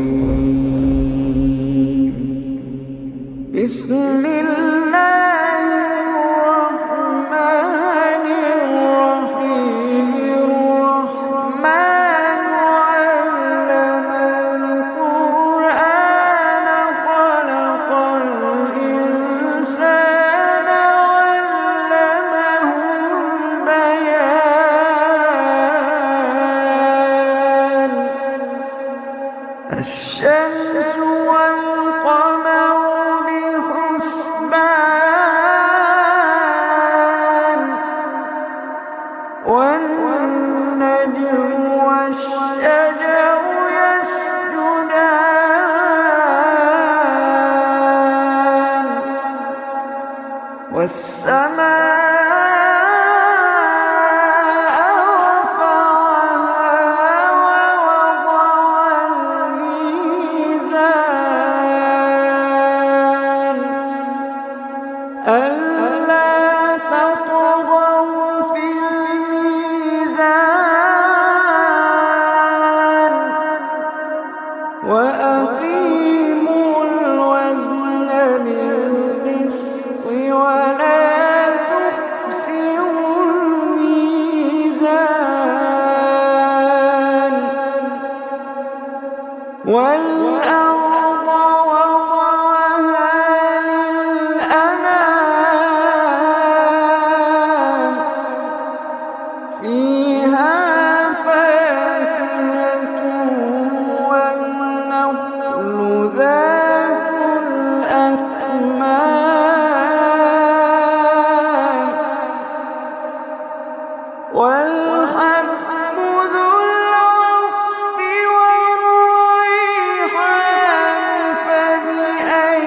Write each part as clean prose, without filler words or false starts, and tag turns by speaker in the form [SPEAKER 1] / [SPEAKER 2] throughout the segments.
[SPEAKER 1] الرجيم. بسم الله الرحمن الرحيم. الرحمن علم القرآن خلق الإنسان علمه البيان. الشمس والقمر بحسبان، والنجم والشجر يسجدان، والسماء رفعها ووضع الميزان ألا تطغوا في الميزان وأقيموا الوزن بالقسط ولا تخسروا الميزان. والأرض وضعها للأنام، فيها فاكهة والنخل ذات الأكمام، والحب ذو العصف والريحان. فبأي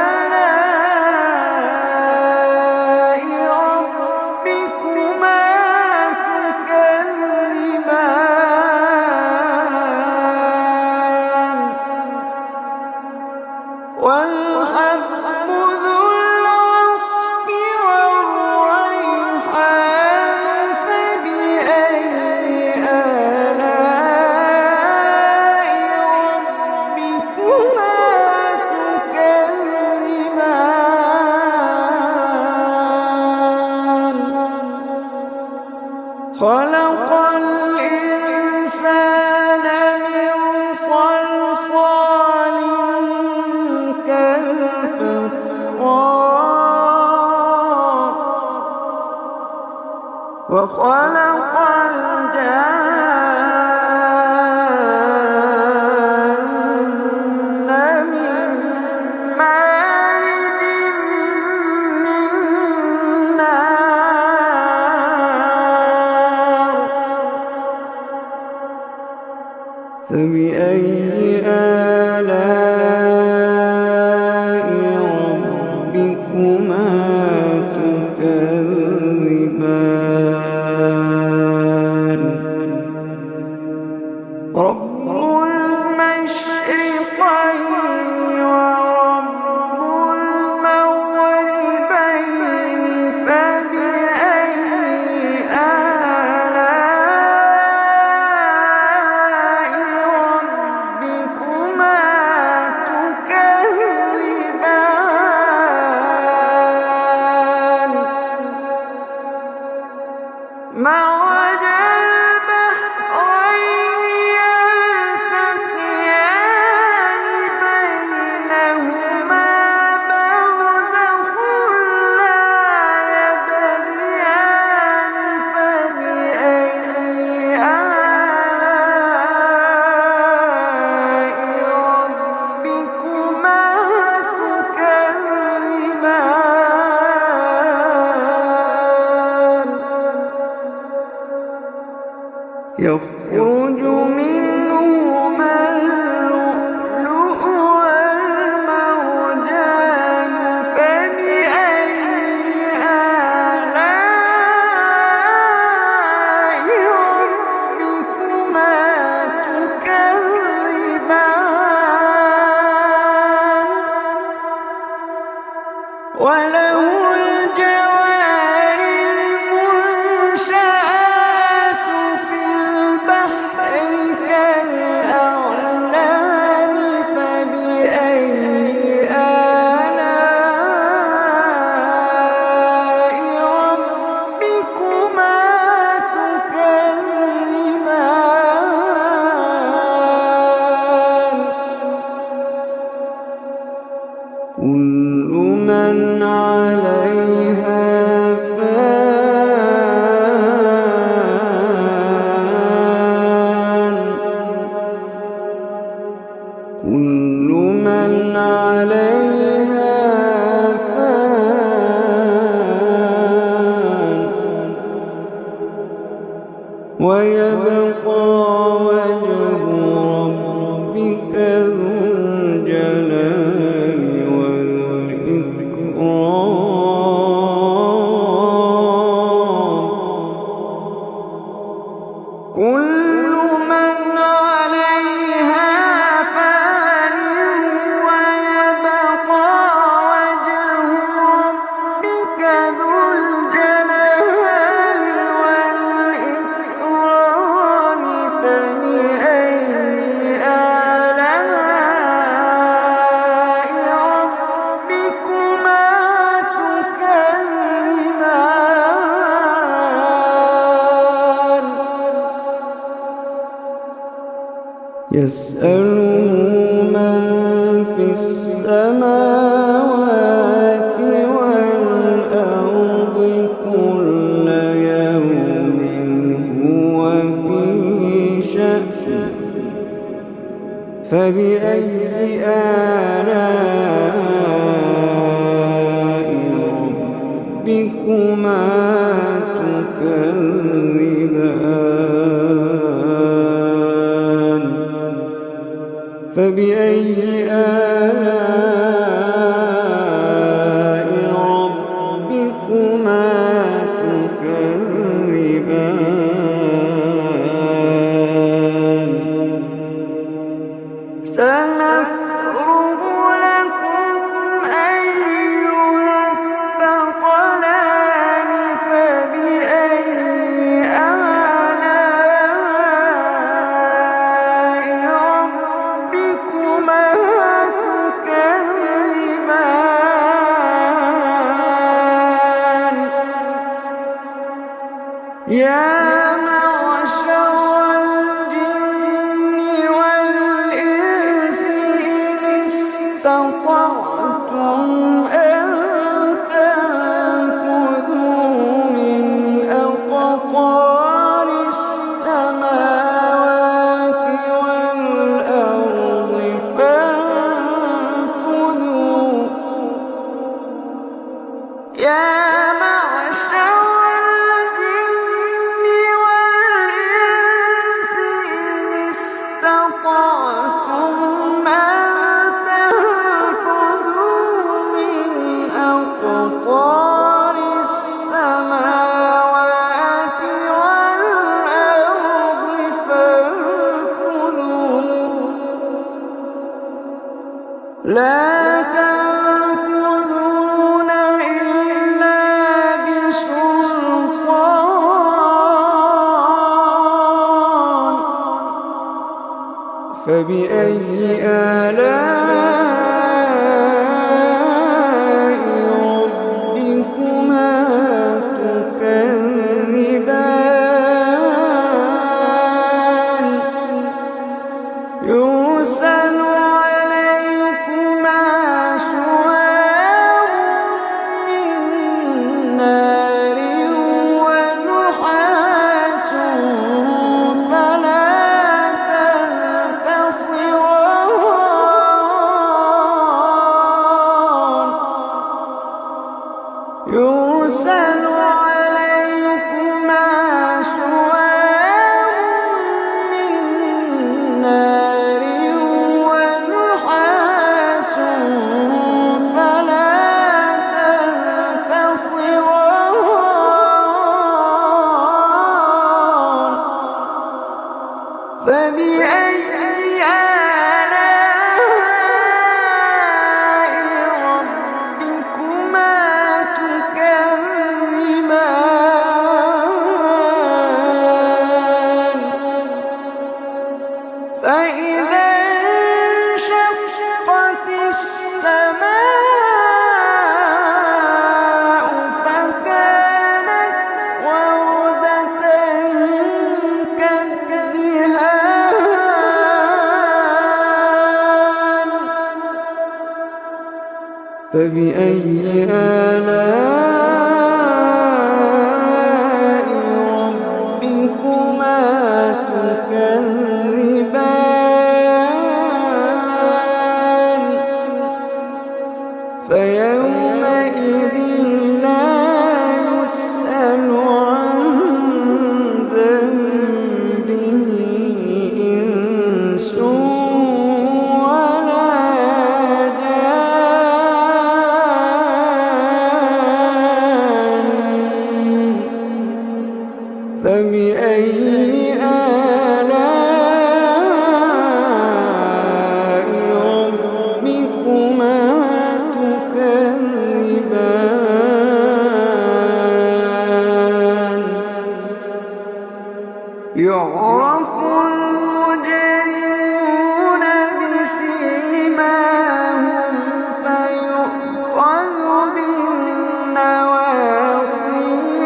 [SPEAKER 1] آلاء ربكما تكذبان. والحب ذو العصف والريحان. فبأي آلاء ربكما تكذبان. خلق الإنسان من صلصال كالفخار، وخلق الجان من مارج من نار. فبأي آلاء ربكما تكذبان. رب المشرقين ورب المغربين. فبأي آلاء ربكما تكذبان. مرج البحرين يلتقيان بينهما برزخ لا يبغيان. فبأي آلاء ربكما تكذبان. يخرج منهما اللؤلؤ والمرجان. فبأي آلاء ربكما تكذبان. وله الجوار المنشآت في البحر ويبقى وجه ربك ذو الجلال والإكرام. كل من عليها فان ويبقى وجه ربك ذو الجلال والإكرام. فبأي آلاء ربكما تكذبان. يسأله من في السماوات والأرض كل يوم هو في شأن. فبأي آلاء ربكما تكذبان. فبأي آلاء ربكما تكذبان. سنفرغ لكم أيها الثقلان. فبأي آلاء ربكما تكذبان. يا معشر الجن والإنس إن استطعتم أن تنفذوا من أقطار السماوات والأرض فانفذوا. يا معشر الجن والإنس إن استطعتم أن تنفذوا من أقطار السماوات والأرض فانفذوا. لا تنفذون إلا بسلطان. فبأي آلاء ربكما تكذبان. يرسل عليكما شواظ من نار ونحاس فلا تنتصران. يرسل عليكما شواظ من نار ونحاس فلا تنتصران. فبأي آلاء ربكما تكذبان. فإذا انشقت السماء فكانت وردة كالدهان. فبأي آلاء ربكما تكذبان. فيومئذ لا يسأل عن ذنبه يعرف المجرمون بسيماهم فيؤخذ بالنواصي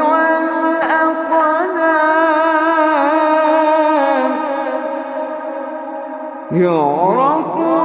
[SPEAKER 1] والأقدام. يعرف